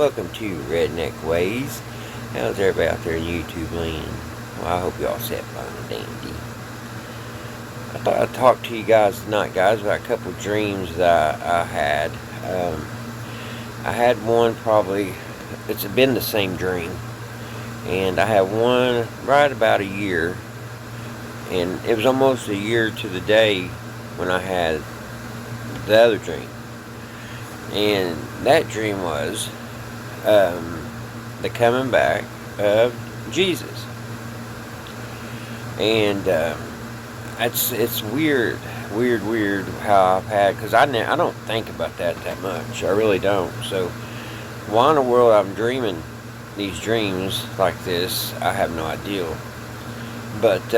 Welcome to Redneck Ways. How's everybody out there in YouTube land? Well, I hope y'all set fine and dandy. I thought I'd talk to you guys tonight, guys, about a couple dreams that I had. I had one probably, it's been the same dream. And I had one right about a year. And it was almost a year to the day when I had the other dream. And that dream was the coming back of Jesus. And it's weird how I've had, because I don't think about that much. I really don't. So why in the world I'm dreaming these dreams like this, I have no idea. But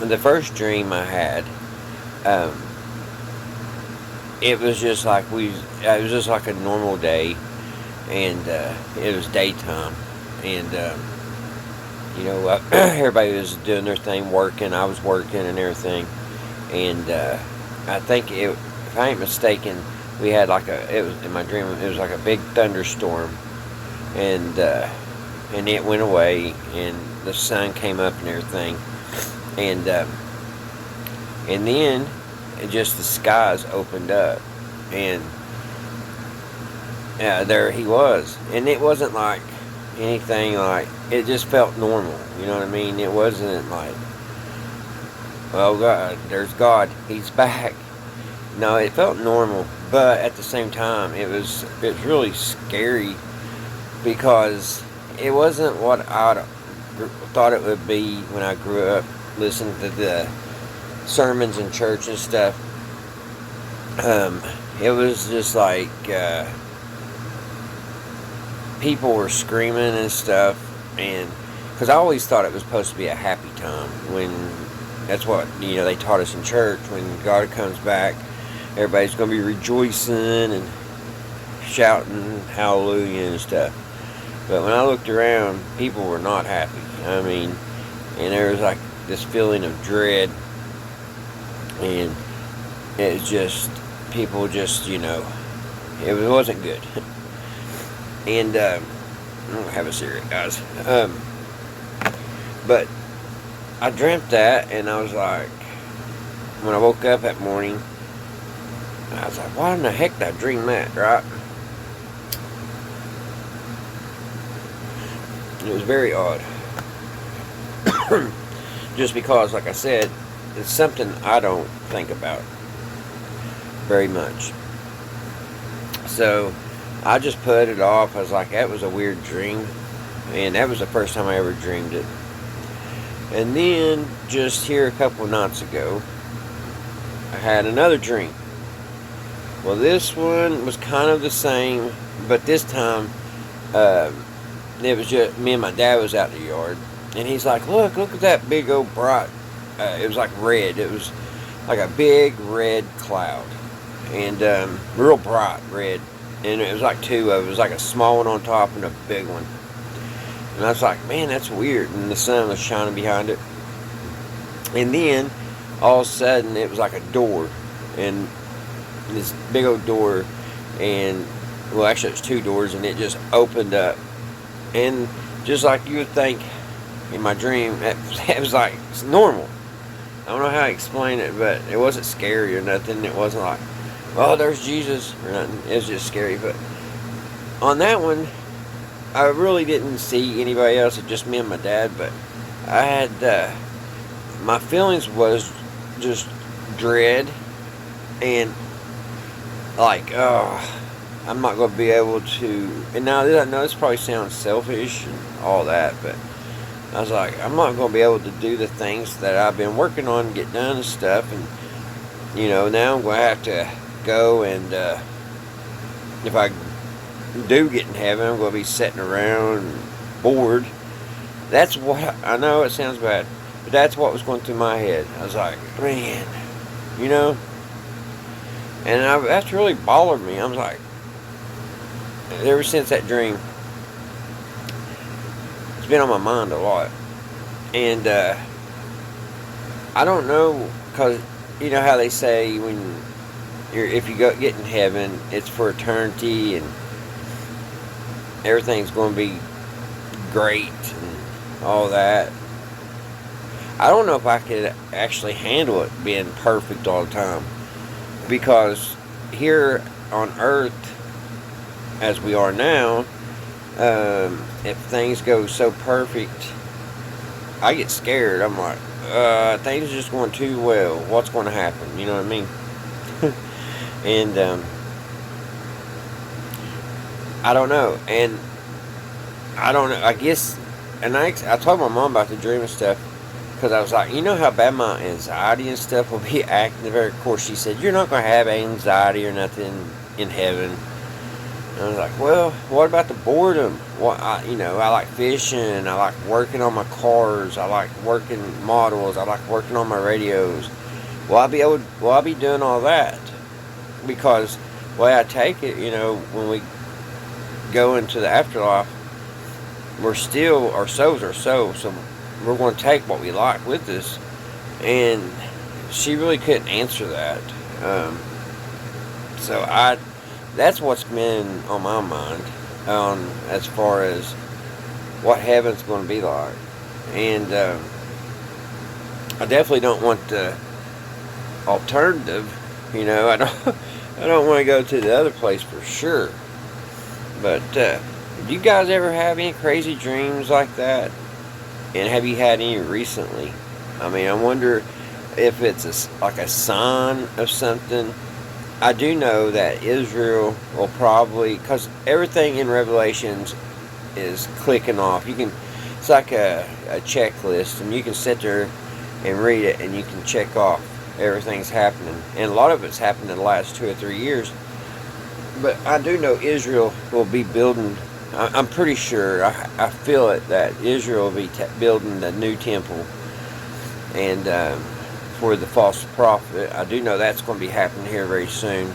the first dream I had, it was just like it was just like a normal day, and it was daytime, and everybody was doing their thing, working. I was working and everything, and I think if I ain't mistaken, we had it was in my dream. It was like a big thunderstorm, and it went away, and the sun came up and everything, and then just the skies opened up, and there he was. And it wasn't like anything, like, it just felt normal, you know what I mean? It wasn't like, oh God, there's God, he's back. No, it felt normal, but at the same time it was really scary, because it wasn't what I thought it would be when I grew up listening to the sermons in church and stuff. It was just like people were screaming and stuff, and because I always thought it was supposed to be a happy time, when that's what they taught us in church. When God comes back, everybody's going to be rejoicing and shouting hallelujah and stuff. But when I looked around, people were not happy. I mean, and there was like this feeling of dread. And it's just, people just, it wasn't good. And, I'm going to have a cigarette, guys. But I dreamt that, and I was like, when I woke up that morning, I was like, why in the heck did I dream that, right? It was very odd. Just because, like I said, it's something I don't think about very much. So I just put it off. I was like, that was a weird dream. And that was the first time I ever dreamed it. And then just here a couple of nights ago, I had another dream. Well, this one was kind of the same, but this time it was just me and my dad was out in the yard. And he's like, look at that big old bright. It was like red. It was like a big red cloud, and real bright red. And it was like two of it. It was like a small one on top and a big one. And I was like, man, that's weird. And the sun was shining behind it. And then all of a sudden, it was like a door, and this big old door, and well, actually, it's two doors, and it just opened up, and just like you would think in my dream, it was like, it's normal. I don't know how to explain it, but it wasn't scary or nothing. It wasn't like, oh, there's Jesus or nothing. It was just scary. But on that one, I really didn't see anybody else. It was just me and my dad. But I had, my feelings was just dread, and like, oh, I'm not going to be able to. And now I know this probably sounds selfish and all that, but I was like, I'm not going to be able to do the things that I've been working on, get done and stuff. And, now I'm going to have to go, and if I do get in heaven, I'm going to be sitting around bored. That's what, I know it sounds bad, but that's what was going through my head. I was like, man, and that's really bothered me. I was like, ever since that dream, it's been on my mind a lot. And I don't know, because you know how they say if you get in heaven, it's for eternity, and everything's going to be great and all that. I don't know if I could actually handle it being perfect all the time, because here on Earth, as we are now, if things go so perfect, I get scared. I'm like, things are just going too well. What's going to happen? You know what I mean? And I don't know. And I don't know. I guess, and I told my mom about the dream and stuff, because I was like, you know how bad my anxiety and stuff will be acting. Of course, she said, you're not going to have anxiety or nothing in heaven. And I was like, well, what about the boredom? I like fishing. I like working on my cars. I like working models. I like working on my radios. Will I be doing all that? Because the way I take it, when we go into the afterlife, our souls are souls. So we're going to take what we like with us. And she really couldn't answer that. So that's what's been on my mind, as far as what heaven's going to be like. And I definitely don't want the alternative. I don't want to go to the other place for sure. But do you guys ever have any crazy dreams like that? And have you had any recently? I mean, I wonder if it's like a sign of something. I do know that Israel will probably, because everything in Revelations is clicking off. It's like a checklist, and you can sit there and read it, and you can check off everything's happening. And a lot of it's happened in the last 2 or 3 years. But I do know Israel will be building, I'm pretty sure, I feel it, that Israel will be building the new temple. And for the false prophet, I do know that's going to be happening here very soon.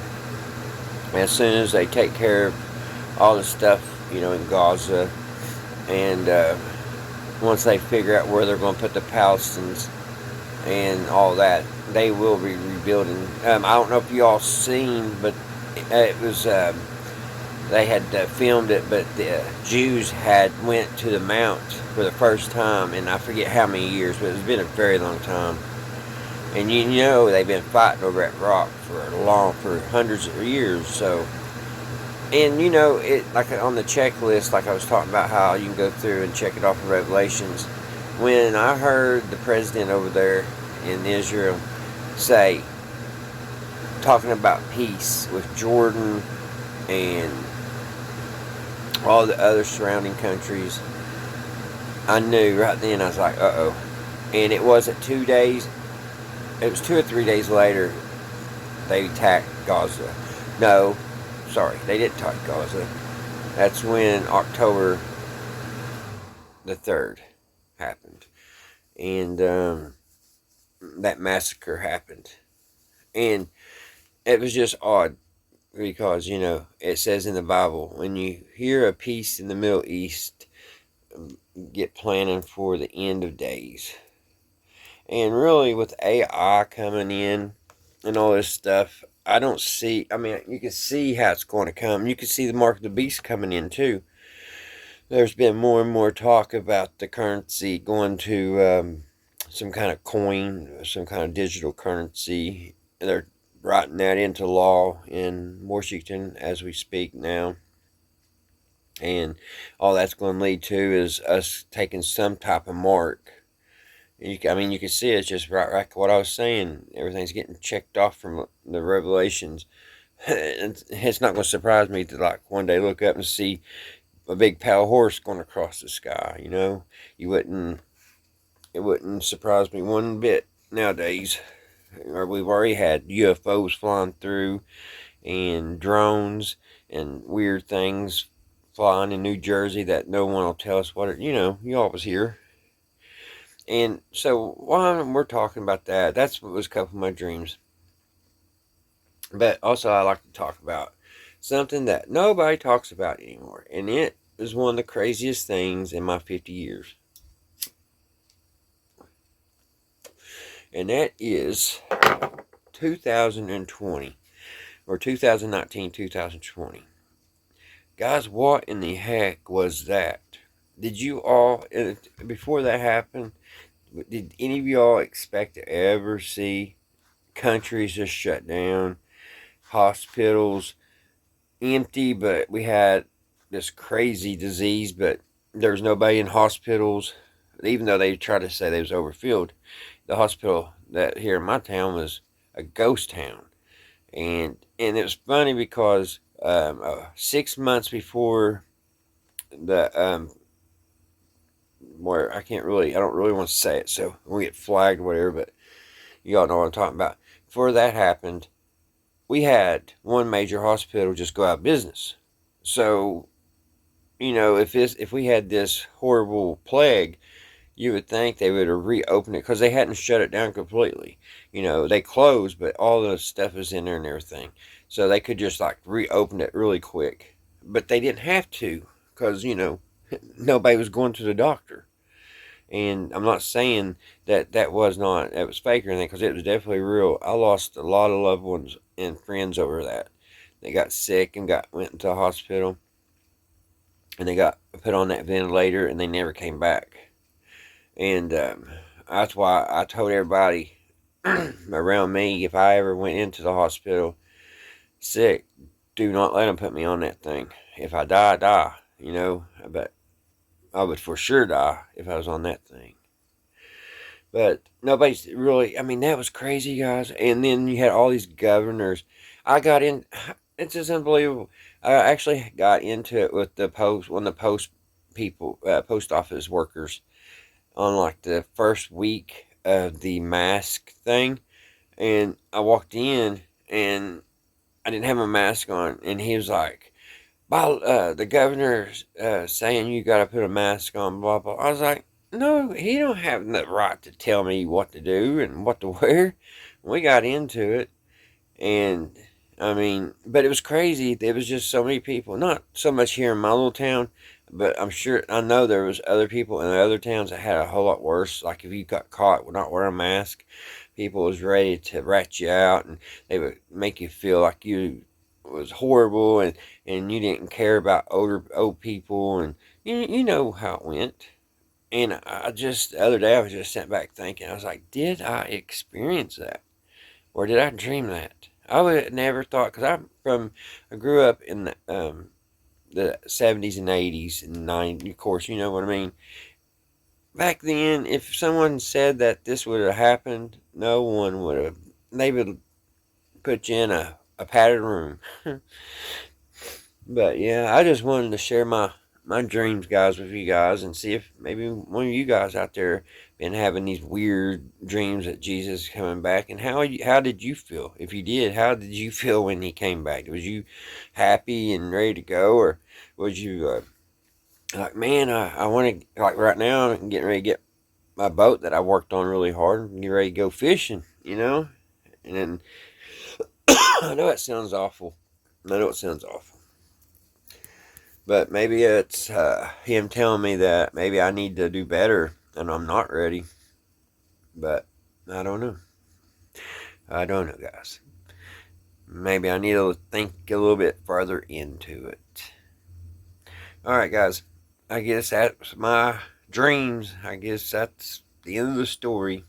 As soon as they take care of all the stuff, in Gaza. And once they figure out where they're going to put the Palestinians and all that, they will be rebuilding. I don't know if you all seen, but it was they had filmed it, but the Jews had went to the mount for the first time in I forget how many years, but it's been a very long time. And they've been fighting over that rock for hundreds of years. So, and it, like on the checklist, like I was talking about, how you can go through and check it off in Revelations. When I heard the president over there in Israel talking about peace with Jordan and all the other surrounding countries, I knew right then. I was like, uh-oh. And it wasn't 2 days. It was 2 or 3 days later they attacked Gaza. No, sorry, they didn't attack Gaza. That's when October the 3rd happened. And that massacre happened. And it was just odd, because, it says in the Bible, when you hear a peace in the Middle East, get planning for the end of days. And really, with AI coming in and all this stuff, I don't see, you can see how it's going to come. You can see the mark of the beast coming in too. There's been more and more talk about the currency going to some kind of coin, some kind of digital currency. And they're writing that into law in Washington as we speak now. And all that's going to lead to is us taking some type of mark. You can see it's just right like what I was saying. Everything's getting checked off from the Revelations. It's not going to surprise me to one day look up and see a big pale horse going across the sky. It wouldn't surprise me one bit nowadays. Or we've already had UFOs flying through, and drones and weird things flying in New Jersey that no one will tell us what you always hear. And so while we're talking about that, that's what was a couple of my dreams. But also I like to talk about something that nobody talks about anymore. And it is one of the craziest things in my 50 years. And that is 2020. Or 2019, 2020. Guys, what in the heck was that? Did you all, before that happened, did any of y'all expect to ever see countries just shut down, hospitals empty, but we had this crazy disease, but there was nobody in hospitals, even though they tried to say they was overfilled. The hospital that here in my town was a ghost town, and it was funny because 6 months before the where I don't really want to say it, so we get flagged or whatever, but you all know what I'm talking about. Before that happened, we had one major hospital just go out of business. So, if we had this horrible plague, you would think they would have reopened it because they hadn't shut it down completely. They closed, but all the stuff is in there and everything. So they could just like reopen it really quick. But they didn't have to because, nobody was going to the doctor. And I'm not saying that was fake or anything, because it was definitely real. I lost a lot of loved ones and friends over that. They got sick and went into the hospital, and they got put on that ventilator, and they never came back. And that's why I told everybody around me, if I ever went into the hospital sick, do not let them put me on that thing. If I die, I die. But I would for sure die if I was on that thing. But nobody's really, I mean, that was crazy, guys. And then you had all these governors. I got in, it's just unbelievable. I actually got into it with one of the post office workers on like the first week of the mask thing. And I walked in and I didn't have my mask on. And he was like, the governor's saying you got to put a mask on, blah, blah. I was like, no, he don't have the right to tell me what to do and what to wear. We got into it, and I mean, but it was crazy. There was just so many people. Not so much here in my little town, but I know there was other people in other towns that had a whole lot worse. Like if you got caught not wearing a mask, people was ready to rat you out, and they would make you feel like you was horrible, and you didn't care about old people, and you know how it went. And the other day, I was just sitting back thinking, I was like, did I experience that? Or did I dream that? I would have never thought, because I grew up in the 70s and 80s and 90s, of course, you know what I mean. Back then, if someone said that this would have happened, no one would have, they would put you in a padded room. But yeah, I just wanted to share my dreams, guys, with you guys, and see if maybe one of you guys out there been having these weird dreams that Jesus is coming back. And how did you feel? If you did, how did you feel when he came back? Was you happy and ready to go, or was you like, man, I want to, like right now I'm getting ready to get my boat that I worked on really hard and get ready to go fishing, And then I know it sounds awful. I know it sounds awful. But maybe it's him telling me that maybe I need to do better and I'm not ready. But I don't know. I don't know, guys. Maybe I need to think a little bit further into it. Alright, guys. I guess that's my dreams. I guess that's the end of the story.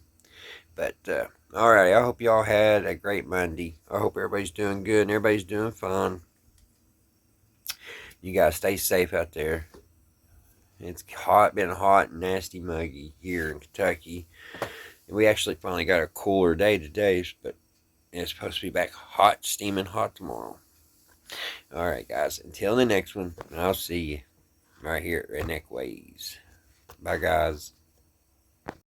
But, alright, I hope y'all had a great Monday. I hope everybody's doing good and everybody's doing fine. You guys stay safe out there. It's been hot and nasty muggy here in Kentucky. We actually finally got a cooler day today, but it's supposed to be back hot, steaming hot tomorrow. Alright, guys, until the next one, I'll see you right here at Redneck Ways. Bye, guys.